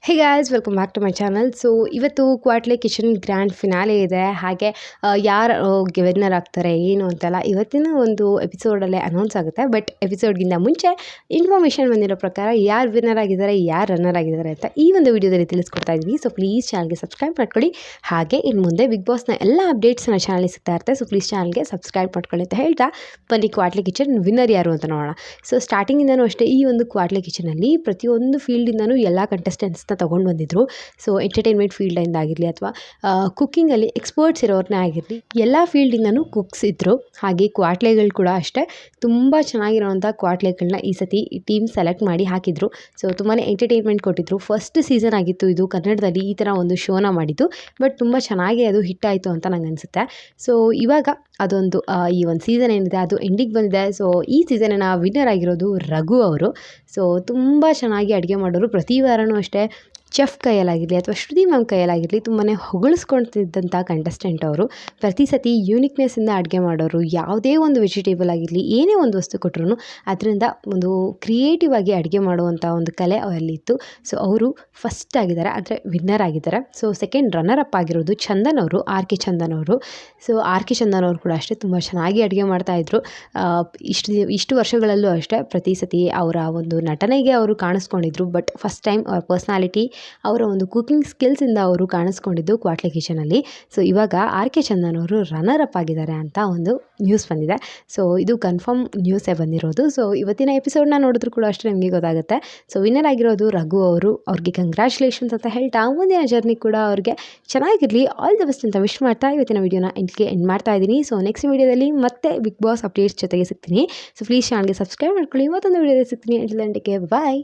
Hey guys welcome back to my channel. So ಇವತ್ತು ಕ್ವಾಟ್ಲೆ kitchen grand finale ಇದೆ. ಹಾಗೆ ಯಾರು ವಿನ್ನರ್ ಆಗ್ತಾರೆ ಏನು ಅಂತೆಲ್ಲ ಇವತ್ತಿನ ಒಂದು ಎಪಿಸೋಡಲ್ಲೇ ಅನೌನ್ಸ್ ಆಗುತ್ತೆ. ಬಟ್ ಎಪಿಸೋಡ್ಗಿಂತ ಮುಂಚೆ ಇನ್ಫಾರ್ಮೇಷನ್ ಬಂದಿರೋ ಪ್ರಕಾರ ಯಾರು ವಿನ್ನರ್ ಆಗಿದ್ದಾರೆ, ಯಾರು ರನ್ನರ್ ಆಗಿದ್ದಾರೆ ಅಂತ ಈ ಒಂದು ವಿಡಿಯೋದಲ್ಲಿ ತಿಳಿಸ್ಕೊಡ್ತಾ ಇದ್ವಿ. ಸೊ ಪ್ಲೀಸ್ ಚಾನಲ್ಗೆ ಸಬ್ಸ್ಕ್ರೈಬ್ ಮಾಡ್ಕೊಳ್ಳಿ. ಹಾಗೆ ಇನ್ನು ಮುಂದೆ ಬಿಗ್ ಬಾಸ್ನ ಎಲ್ಲ ಅಪ್ಡೇಟ್ಸ್ನ ಚಾನಲ್ಗೆ ಸಿಗ್ತಾ ಇರುತ್ತೆ. ಸೊ ಪ್ಲೀಸ್ ಚಾನಲ್ಗೆ ಸಬ್ಸ್ಕ್ರೈಬ್ ಮಾಡ್ಕೊಳ್ಳಿ ಅಂತ ಹೇಳ್ತಾ ಬನ್ನಿ ಕ್ವಾಟ್ಲೆ ಕಿಚನ್ ವಿನ್ನರ್ ಯಾರು ಅಂತ ನೋಡೋಣ. ಸೊ ಸ್ಟಾರ್ಟಿಂಗಿಂದನೂ ಅಷ್ಟೇ ಈ ಒಂದು ಕ್ವಾಟ್ಲೆ ಕಿಚನಲ್ಲಿ ಪ್ರತಿಯೊಂದು ಫೀಲ್ಡಿಂದನೂ ಎಲ್ಲ ಕಂಟೆಸ್ಟೆಂಟ್ಸ್ನ ತೊಗೊಂಡು ಬಂದಿದ್ದರು. ಸೊ ಎಂಟರ್ಟೈನ್ಮೆಂಟ್ ಫೀಲ್ಡಿಂದ ಆಗಿರಲಿ ಅಥವಾ ಕುಕ್ಕಿಂಗಲ್ಲಿ ಎಕ್ಸ್ಪರ್ಟ್ಸ್ ಇರೋರನ್ನೇ ಆಗಿರಲಿ, ಎಲ್ಲ ಫೀಲ್ಡಿಂದನೂ ಕುಕ್ಸ್ ಇದ್ದರು. ಹಾಗೆ ಕ್ವಾಟ್ಲೆಗಳು ಕೂಡ ಅಷ್ಟೇ ತುಂಬ ಚೆನ್ನಾಗಿರೋವಂಥ ಕ್ವಾಟ್ಲೆಗಳನ್ನ ಈ ಸತಿ ಟೀಮ್ ಸೆಲೆಕ್ಟ್ ಮಾಡಿ ಹಾಕಿದರು. ಸೊ ತುಂಬಾ ಎಂಟರ್ಟೈನ್ಮೆಂಟ್ ಕೊಟ್ಟಿದ್ದರು. ಫಸ್ಟ್ ಸೀಸನ್ ಆಗಿತ್ತು ಇದು ಕನ್ನಡದಲ್ಲಿ ಈ ಥರ ಒಂದು ಶೋನ ಮಾಡಿದ್ದು. ಬಟ್ ತುಂಬ ಚೆನ್ನಾಗಿ ಅದು ಹಿಟ್ ಆಯಿತು ಅಂತ ನಂಗೆ ಅನಿಸುತ್ತೆ. ಸೊ ಇವಾಗ ಅದೊಂದು ಈ ಒಂದು ಸೀಸನ್ ಏನಿದೆ ಅದು ಎಂಡಿಗೆ ಬಂದಿದೆ. ಸೊ ಈ ಸೀಸನಿನ ವಿನ್ನರ್ ಆಗಿರೋದು ರಘು ಅವರು. ಸೊ ತುಂಬ ಚೆನ್ನಾಗಿ ಅಡುಗೆ ಮಾಡೋರು. ಪ್ರತಿ ವಾರನೂ ಅಷ್ಟೇ ಚೆಫ್ ಕೈಯಲ್ಲಾಗಿರಲಿ ಅಥವಾ ಶ್ರುತಿ ಮ್ಯಾಮ್ ಕೈಯಲ್ಲಾಗಿರಲಿ ತುಂಬಾ ಹೊಗಳಿಸ್ಕೊಳ್ತಿದ್ದಂಥ ಕಂಟೆಸ್ಟೆಂಟ್ ಅವರು. ಪ್ರತಿ ಸತಿ ಯೂನಿಕ್ನೆಸ್ಸಿಂದ ಅಡುಗೆ ಮಾಡೋರು. ಯಾವುದೇ ಒಂದು ವೆಜಿಟೇಬಲ್ ಆಗಿರಲಿ, ಏನೇ ಒಂದು ವಸ್ತು ಕೊಟ್ಟರು ಅದರಿಂದ ಒಂದು ಕ್ರಿಯೇಟಿವ್ ಆಗಿ ಅಡುಗೆ ಮಾಡುವಂಥ ಒಂದು ಕಲೆ ಅವರಲ್ಲಿತ್ತು. ಸೊ ಅವರು ಫಸ್ಟ್ ಆಗಿದ್ದಾರೆ, ಆದರೆ ವಿನ್ನರ್ ಆಗಿದ್ದಾರೆ. ಸೊ ಸೆಕೆಂಡ್ ರನ್ನರ್ ಅಪ್ ಆಗಿರೋದು ಚಂದನ್ ಅವರು, ಆರ್ ಕೆ ಚಂದನ್ ಅವರು. ಸೊ ಆರ್ ಕೆ ಚಂದನ್ ಅವರು ಕೂಡ ಅಷ್ಟೇ ತುಂಬ ಚೆನ್ನಾಗಿ ಅಡುಗೆ ಮಾಡ್ತಾಯಿದ್ರು. ಇಷ್ಟು ವರ್ಷಗಳಲ್ಲೂ ಅಷ್ಟೇ ಪ್ರತಿ ಸತಿ ಅವರ ಒಂದು ನಟನೆಗೆ ಅವರು ಕಾಣಿಸ್ಕೊಂಡಿದ್ರು. ಬಟ್ ಫಸ್ಟ್ ಟೈಮ್ ಅವ್ರ ಪರ್ಸ್ನಾಲಿಟಿ, ಅವರ ಒಂದು ಕುಕಿಂಗ್ ಸ್ಕಿಲ್ಸಿಂದ ಅವರು ಕಾಣಿಸ್ಕೊಂಡಿದ್ದು ಕ್ವಾಟ್ಲೆ ಕಿಚನಲ್ಲಿ. ಸೊ ಇವಾಗ ಆರ್ ಕೆ ಚಂದನ್ ಅವರು ರನ್ನರ್ ಅಪ್ ಆಗಿದ್ದಾರೆ ಅಂತ ಒಂದು ನ್ಯೂಸ್ ಬಂದಿದೆ. ಸೊ ಇದು ಕನ್ಫರ್ಮ್ ನ್ಯೂಸೇ ಬಂದಿರೋದು. ಸೊ ಇವತ್ತಿನ ಎಪಿಸೋಡ್ನ ನೋಡಿದ್ರು ಕೂಡ ಅಷ್ಟೇ ನಿಮಗೆ ಗೊತ್ತಾಗುತ್ತೆ. ಸೊ ವಿನ್ನರ್ ಆಗಿರೋದು ರಘು ಅವರು. ಅವ್ರಿಗೆ ಕಂಗ್ರ್ಯಾಚುಲೇಷನ್ಸ್ ಅಂತ ಹೇಳ್ತಾ ಮುಂದಿನ ಜರ್ನಿ ಕೂಡ ಅವ್ರಿಗೆ ಚೆನ್ನಾಗಿರಲಿ, ಆಲ್ ದ ಬೆಸ್ಟ್ ಅಂತ ವಿಶ್ ಮಾಡ್ತಾ ಇವತ್ತಿನ ವೀಡಿಯೋನ ಇಲ್ಲಿಗೆ ಎಂಡ್ ಮಾಡ್ತಾ ಇದ್ದೀನಿ. ಸೊ ನೆಕ್ಸ್ಟ್ ವೀಡಿಯೋದಲ್ಲಿ ಮತ್ತೆ ಬಿಗ್ ಬಾಸ್ ಅಪ್ಡೇಟ್ಸ್ ಜೊತೆಗೆ ಸಿಗ್ತೀನಿ. ಸೊ ಪ್ಲೀಸ್ ಚಾನಲ್ಗೆ ಸಬ್ಸ್ಕ್ರೈಬ್ ಮಾಡ್ಕೊಳ್ಳಿ. ಮತ್ತೊಂದು ವೀಡಿಯೋದಲ್ಲಿ ಸಿಗ್ತೀನಿ. ಎಂಟು ಗಂಟೆಗೆ ಬಾಯ್.